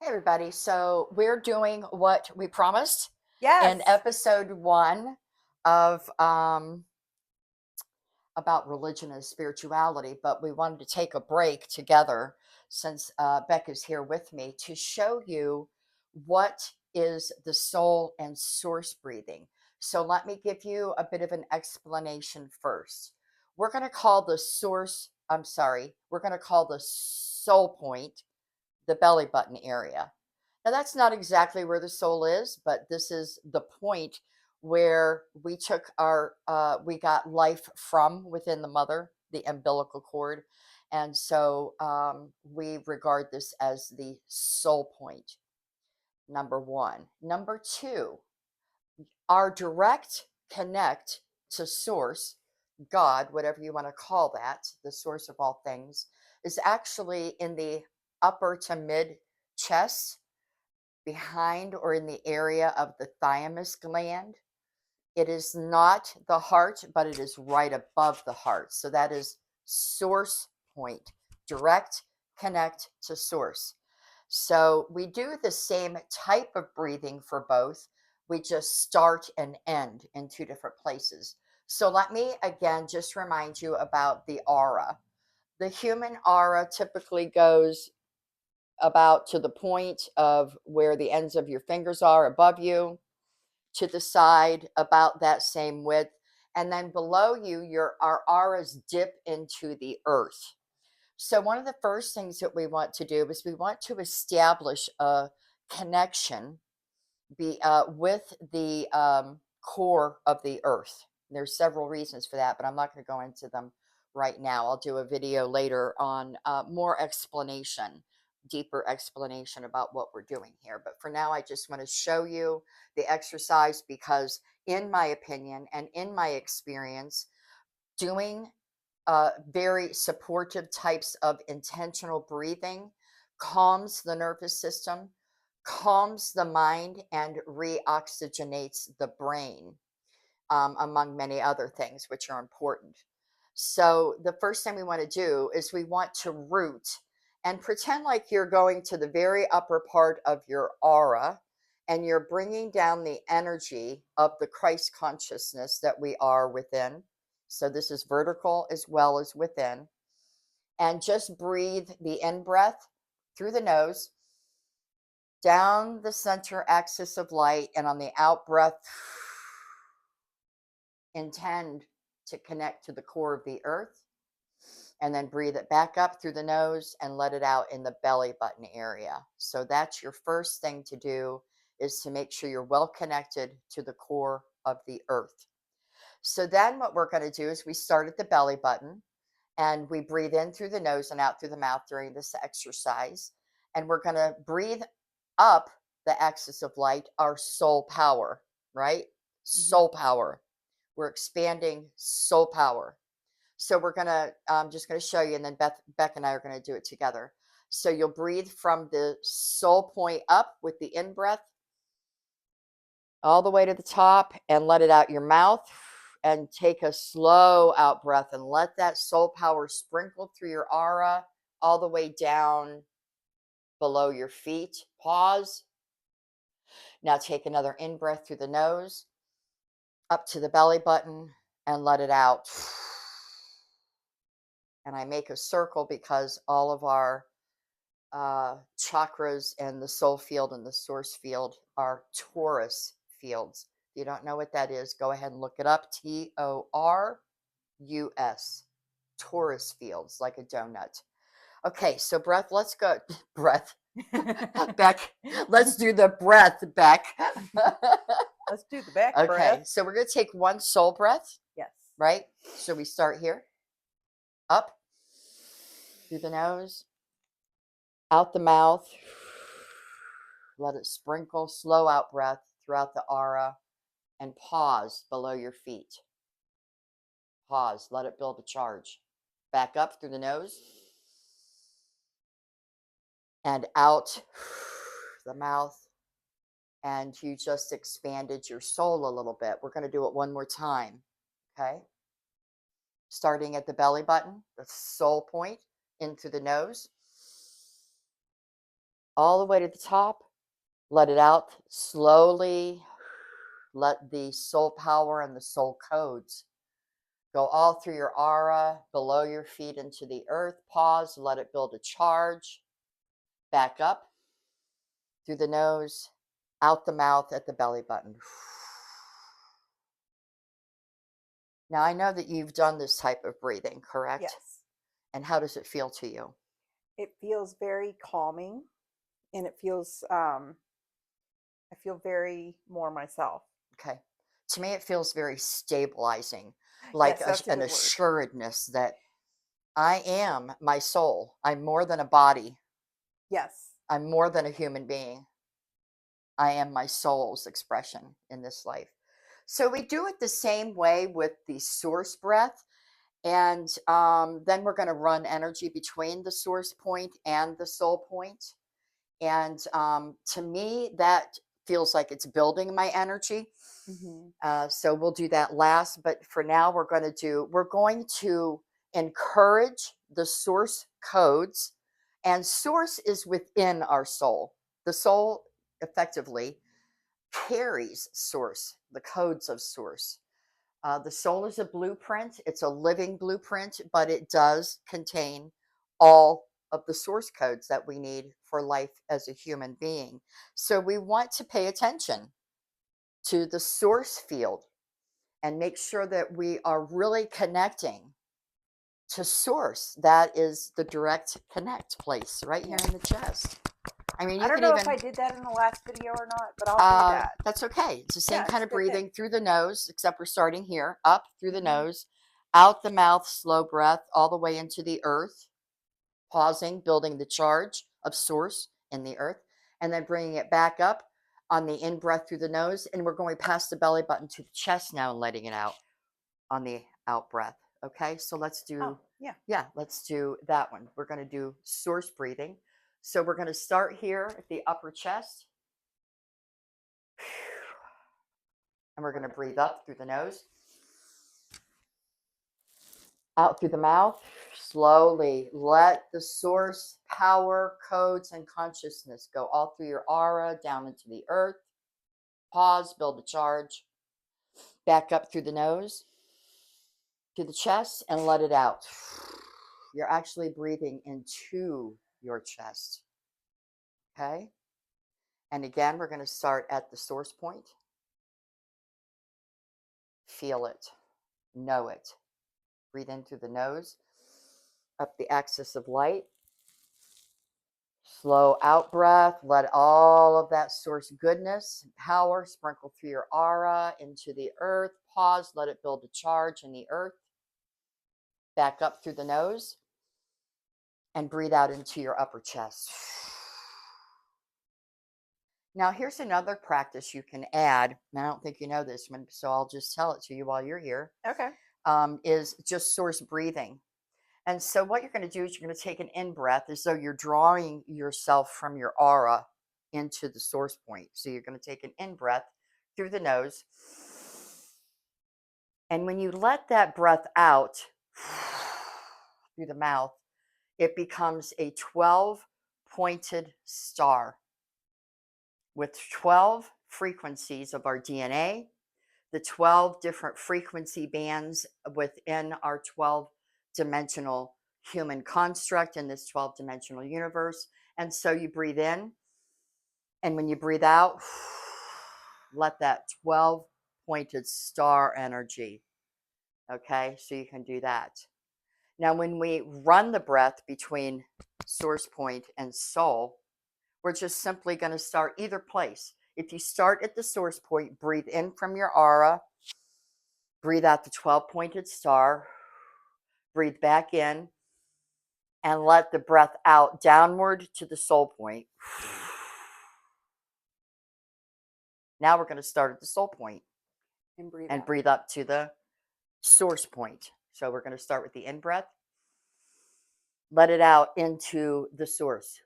Hey everybody, so we're doing what we promised in Yes. episode one of about religion and spirituality, but we wanted to take a break together since Beck is here with me to show you what is the soul and source breathing. So let me give you a bit of an explanation first. We're going to call the source, I'm sorry, we're going to call the soul point the belly button area. Now, that's not exactly where the soul is, but this is the point where we got life from within the mother, the umbilical cord. And so we regard this as the soul point, number one. Number two, our direct connect to source, God, whatever you want to call that, the source of all things, is actually in the upper to mid chest, behind or in the area of the thymus gland. It is not the heart, but it is right above the heart. So that is source point, direct connect to source. So we do the same type of breathing for both. We just start and end in two different places. So let me again just remind you about the aura. The human aura typically goes about to the point of where the ends of your fingers are above you, to the side about that same width, and then below you your our auras dip into the earth. So one of the first things that we want to do is we want to establish a connection with the core of the earth. There's several reasons for that, but I'm not going to go into them right now. I'll do a video later on more explanation, deeper explanation about what we're doing here. But for now, I just want to show you the exercise because, in my opinion and in my experience, doing very supportive types of intentional breathing calms the nervous system, calms the mind, and reoxygenates the brain, among many other things, which are important. So, the first thing we want to do is we want to root and pretend like you're going to the very upper part of your aura and you're bringing down the energy of the Christ consciousness that we are within. So, this is vertical as well as within. And just breathe the in breath through the nose down the center axis of light, and on the out breath, intend to connect to the core of the earth, and then breathe it back up through the nose and let it out in the belly button area. So that's your first thing to do, is to make sure you're well connected to the core of the earth. So then what we're going to do is we start at the belly button and we breathe in through the nose and out through the mouth during this exercise. And we're going to breathe up the axis of light, our soul power, right? Mhm. Soul power. We're expanding soul power. So we're gonna, I'm just gonna show you, and then Beck and I are gonna do it together. So you'll breathe from the soul point up with the in breath all the way to the top and let it out your mouth, and take a slow out breath and let that soul power sprinkle through your aura all the way down below your feet. Pause. Now take another in breath through the nose up to the belly button and let it out. And I make a circle because all of our chakras and the soul field and the source field are Taurus fields. If you don't know what that is, go ahead and look it up. Taurus, Taurus fields, like a donut. Okay, so breath, let's go. Breath. Beck, let's do the breath, Beck. Let's do the back Okay, breath. so we're going to take one soul breath, Yes. right? So we start here, up through the nose, out the mouth. Let it sprinkle, slow out breath throughout the aura, and pause below your feet. Pause, let it build a charge. Back up through the nose and out the mouth. And you just expanded your soul a little bit. We're going to do it one more time. Okay. Starting at the belly button, the soul point, in through the nose. all the way to the top. Let it out slowly. Let the soul power and the soul codes go all through your aura, below your feet into the earth. Pause, let it build a charge. Back up through the nose, out the mouth at the belly button. Now, I know that you've done this type of breathing, correct? Yes. And how does it feel to you? It feels very calming and it feels I feel very more myself. Okay. To me, it feels very stabilizing, like Yes, that's a an good word. assuredness that I am my soul. I'm more than a body. Yes. I'm more than a human being. I am my soul's expression in this life. So we do it the same way with the source breath. And then we're going to run energy between the source point and the soul point. And to me, that feels like it's building my energy. Hmm. So we'll do that last. But for now, we're going to encourage the source codes. And source is within our soul. The soul effectively carries source, the codes of source. The soul is a blueprint, it's a living blueprint, but it does contain all of the source codes that we need for life as a human being. So we want to pay attention to the source field and make sure that we are really connecting to source. That is the direct connect place right here Yeah. in the chest. I mean, I you don't can know if I even did that in the last video or not, but I'll do that. that's okay. It's the same Yeah, kind it's a of good thing. breathing through the nose, except we're starting here, up through the Hmm. nose, out the mouth, slow breath, all the way into the earth, pausing, building the charge of source in the earth, and then bringing it back up on the in breath through the nose. And we're going past the belly button to the chest now and letting it out on the out breath. Okay, so Oh, yeah. let's do that one. We're going to do source breathing. So we're going to start here at the upper chest. And we're going to breathe up through the nose, out through the mouth. Slowly let the source power, codes, and consciousness go all through your aura, down into the earth. Pause, build a charge. Back up through the nose, to the chest, and let it out. You're actually breathing into your chest. Okay? And again, we're going to start at the source point. Feel it, know it. Breathe in through the nose, up the axis of light. Slow out breath. Let all of that source goodness and power sprinkle through your aura into the earth. Pause. Let it build a charge in the earth. Back up through the nose and breathe out into your upper chest. Now, here's another practice you can add. And I don't think you know this one, so I'll just tell it to you while you're here. Okay. Is just source breathing. And so, what you're going to do is you're going to take an in breath as though you're drawing yourself from your aura into the source point. So, you're going to take an in breath through the nose. And when you let that breath out through the mouth, it becomes a 12 pointed star with 12 frequencies of our DNA, the 12 different frequency bands within our 12 dimensional human construct in this 12 dimensional universe. And so you breathe in, and when you breathe out, let that 12 pointed star energy. Okay, so you can do that. Now, when we run the breath between source point and soul, we're just simply going to start either place. If you start at the source point, breathe in from your aura, breathe out the 12 pointed star, breathe back in, and let the breath out downward to the soul point. Now we're going to start at the soul point And breathe and out. breathe up to the source point. So we're going to start with the in breath, let it out into the source.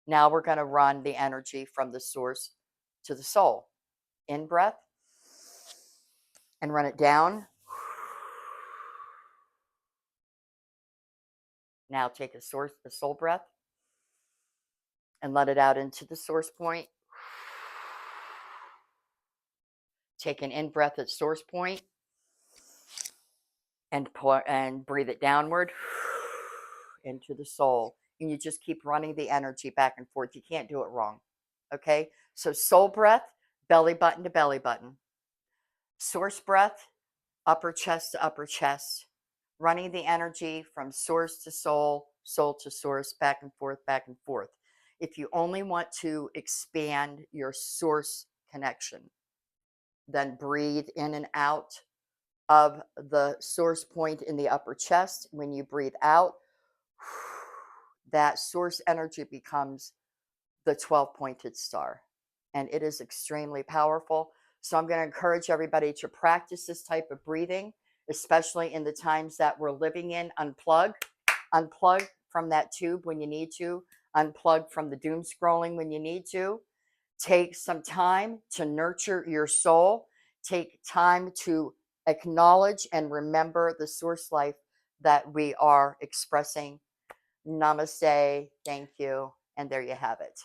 Now we're going to run the energy from the source to the soul. In breath and run it down. Now take a soul breath and let it out into the source point. Take an in breath at source point and pour and breathe it downward into the soul. And you just keep running the energy back and forth. You can't do it wrong. Okay? So soul breath, belly button to belly button. Source breath, upper chest to upper chest. Running the energy from source to soul, soul to source, back and forth, back and forth. If you only want to expand your source connection, then breathe in and out of the source point in the upper chest. When you breathe out, that source energy becomes the 12 pointed star. And it is extremely powerful. So I'm going to encourage everybody to practice this type of breathing, especially in the times that we're living in. Unplug from that tube when you need to, unplug from the doom scrolling when you need to. Take some time to nurture your soul. Take time to acknowledge and remember the source life that we are expressing. Namaste. Thank you. And there you have it.